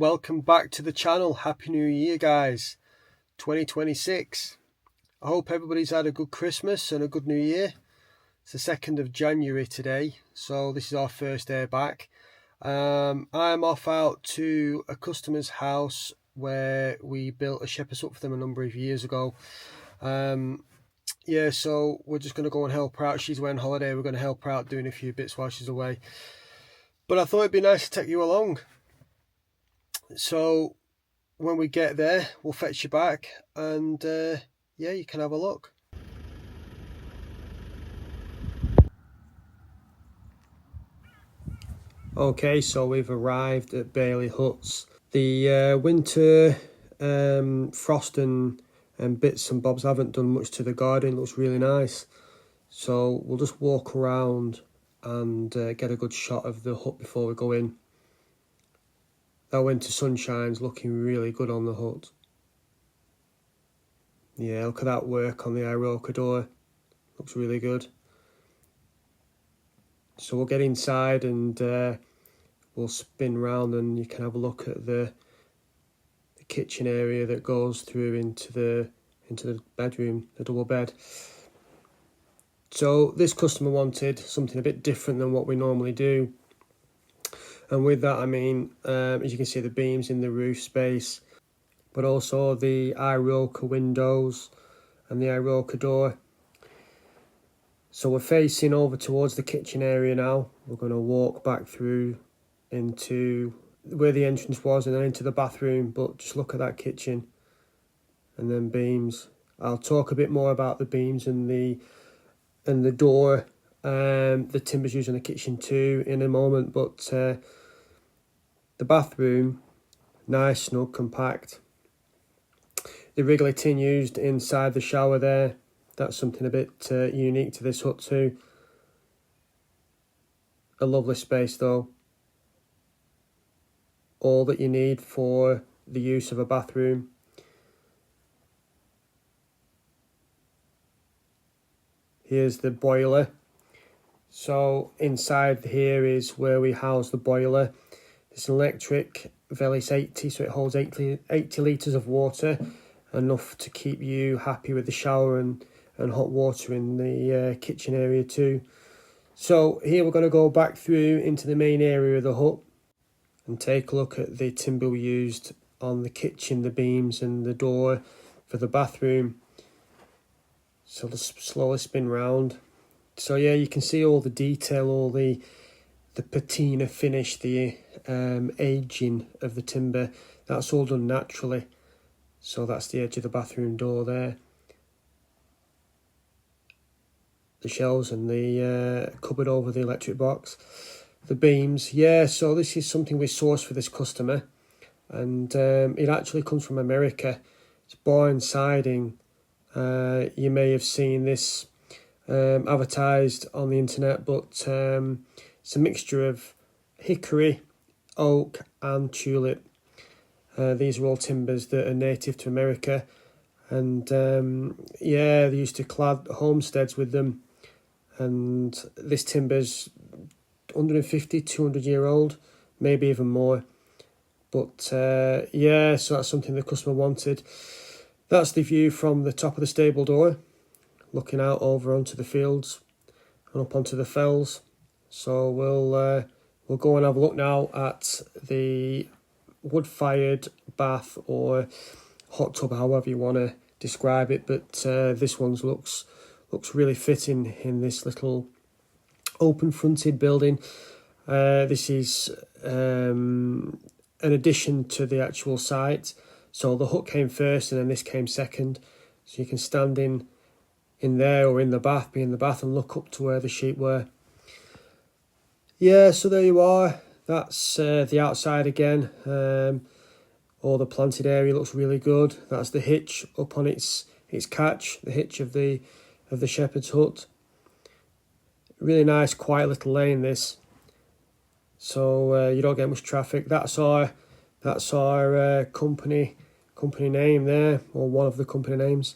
welcome back to the channel. Happy New Year, guys. 2026. I hope everybody's had a good Christmas and a good New Year. It's the 2nd of January today, so this is our first day back. I'm off out to a customer's house where we built a shepherd's hut for them a number of years ago. So we're just going to go and help her out. She's away on holiday. We're going to help her out doing a few bits while she's away. But I thought it'd be nice to take you along. So when we get there, we'll fetch you back and you can have a look. Okay, so we've arrived at Bailey Huts. The winter frost and bits and bobs haven't done much to the garden. It looks really nice. So we'll just walk around and get a good shot of the hut before we go in. That winter sunshine's looking really good on the hut. Yeah, look at that work on the Iroquois door. Looks really good. So we'll get inside and we'll spin round and you can have a look at the kitchen area that goes through into the bedroom, the double bed. So this customer wanted something a bit different than what we normally do. And with that, I mean, as you can see, the beams in the roof space, but also the Iroquois windows and the Iroquois door. So we're facing over towards the kitchen area now. We're going to walk back through into where the entrance was and then into the bathroom, but just look at that kitchen and then beams. I'll talk a bit more about the beams and the door, the timbers used in the kitchen too in a moment, but the bathroom, nice, snug, compact. The wriggly tin used inside the shower there, that's something a bit unique to this hut too. A lovely space though. All that you need for the use of a bathroom. Here's the boiler. So inside here is where we house the boiler. It's an electric Wellsi 80, so it holds 80 litres of water, enough to keep you happy with the shower and hot water in the kitchen area too. So here we're going to go back through into the main area of the hut and take a look at the timber we used on the kitchen, the beams and the door for the bathroom. So just slowly spin round. So yeah, you can see all the detail, all the patina finish, the aging of the timber. That's all done naturally. So that's the edge of the bathroom door there. The shelves and the cupboard over the electric box. The beams, yeah, so this is something we sourced for this customer. And it actually comes from America. It's boron siding. You may have seen this advertised on the internet, but it's a mixture of hickory, oak and tulip. These are all timbers that are native to America, and they used to clad homesteads with them. And this timber's 150, 200 year old, maybe even more. But so that's something the customer wanted. That's the view from the top of the stable door, looking out over onto the fields and up onto the fells. So we'll go and have a look now at the wood-fired bath or hot tub, however you want to describe it. But this one looks really fitting in this little open-fronted building. This is an addition to the actual site. So the hut came first and then this came second. So you can stand in there or in the bath, be in the bath and look up to where the sheep were. Yeah, so there you are. That's the outside again. All the planted area looks really good. That's the hitch up on its catch, the hitch of the shepherd's hut. Really nice, quiet little lane this. So you don't get much traffic. That's our company name there, or one of the company names.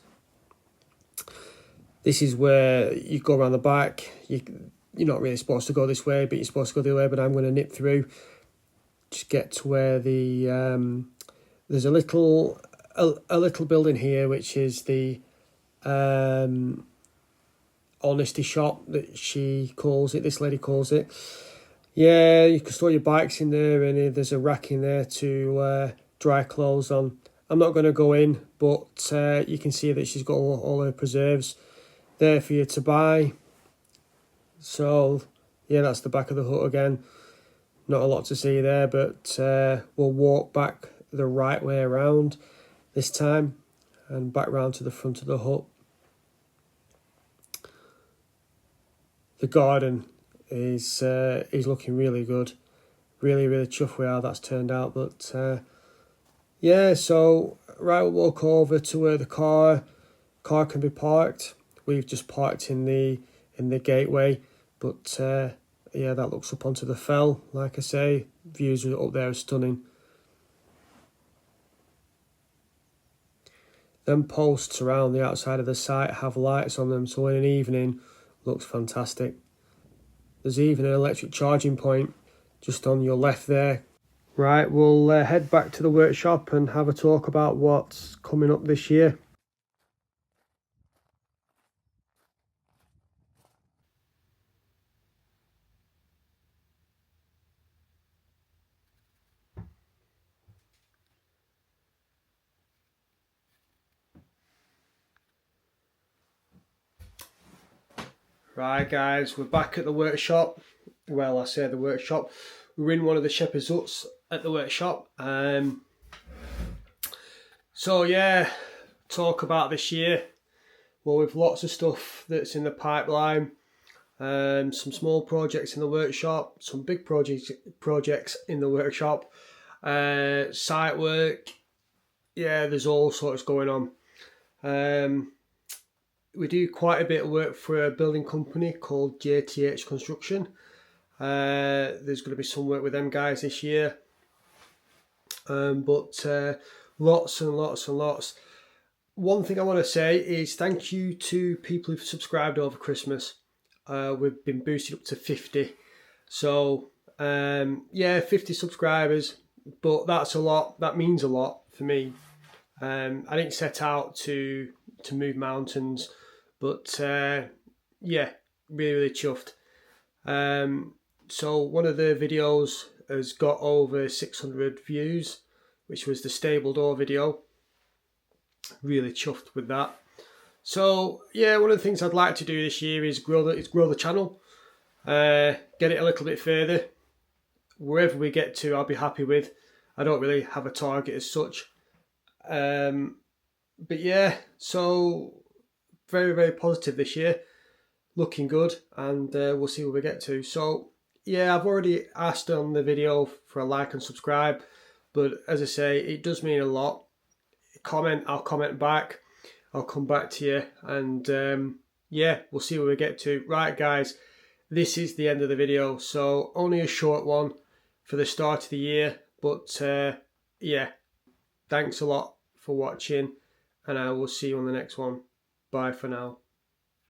This is where you go around the back. You're not really supposed to go this way, but you're supposed to go the other way, but I'm going to nip through. just get to where the there's a little building here which is the honesty shop that she calls it. This lady calls it. Yeah, you can store your bikes in there, and there's a rack in there to dry clothes on. I'm not going to go in, but you can see that she's got all her preserves there for you to buy. So yeah, that's the back of the hut again. Not a lot to see there, but we'll walk back the right way around this time and back round to the front of the hut. The garden is looking really good. Really chuffed with how that's turned out. But yeah, so right, we'll walk over to where the car can be parked. We've just parked in the gateway, but yeah, that looks up onto the fell. Like I say, views up there are stunning. Them posts around the outside of the site have lights on them, so in an evening, looks fantastic. There's even an electric charging point just on your left there. Right, we'll head back to the workshop and have a talk about what's coming up this year. Right guys, we're back at the workshop. Well, I say the workshop. We're in one of the shepherd's huts at the workshop. So yeah, talk about this year. Well, we've lots of stuff that's in the pipeline. Some small projects in the workshop, some big projects in the workshop. Site work. Yeah, there's all sorts going on. We do quite a bit of work for a building company called JTH Construction. There's going to be some work with them guys this year. But lots and lots and lots. One thing I want to say is thank you to people who've subscribed over Christmas. We've been boosted up to 50. So yeah, 50 subscribers, but that's a lot. That means a lot for me. I didn't set out to move mountains, but yeah, really chuffed. So one of the videos has got over 600 views, which was the stable door video. Really chuffed with that. So yeah, one of the things I'd like to do this year is grow the channel, get it a little bit further. Wherever we get to, I'll be happy with. I don't really have a target as such. But yeah, so very positive this year, looking good, and we'll see where we get to. So yeah, I've already asked on the video for a like and subscribe, but as I say, it does mean a lot. Comment, I'll comment back, I'll come back to you, and yeah, we'll see where we get to. Right guys, this is the end of the video, so only a short one for the start of the year, but yeah, thanks a lot for watching, and I will see you on the next one. Bye for now.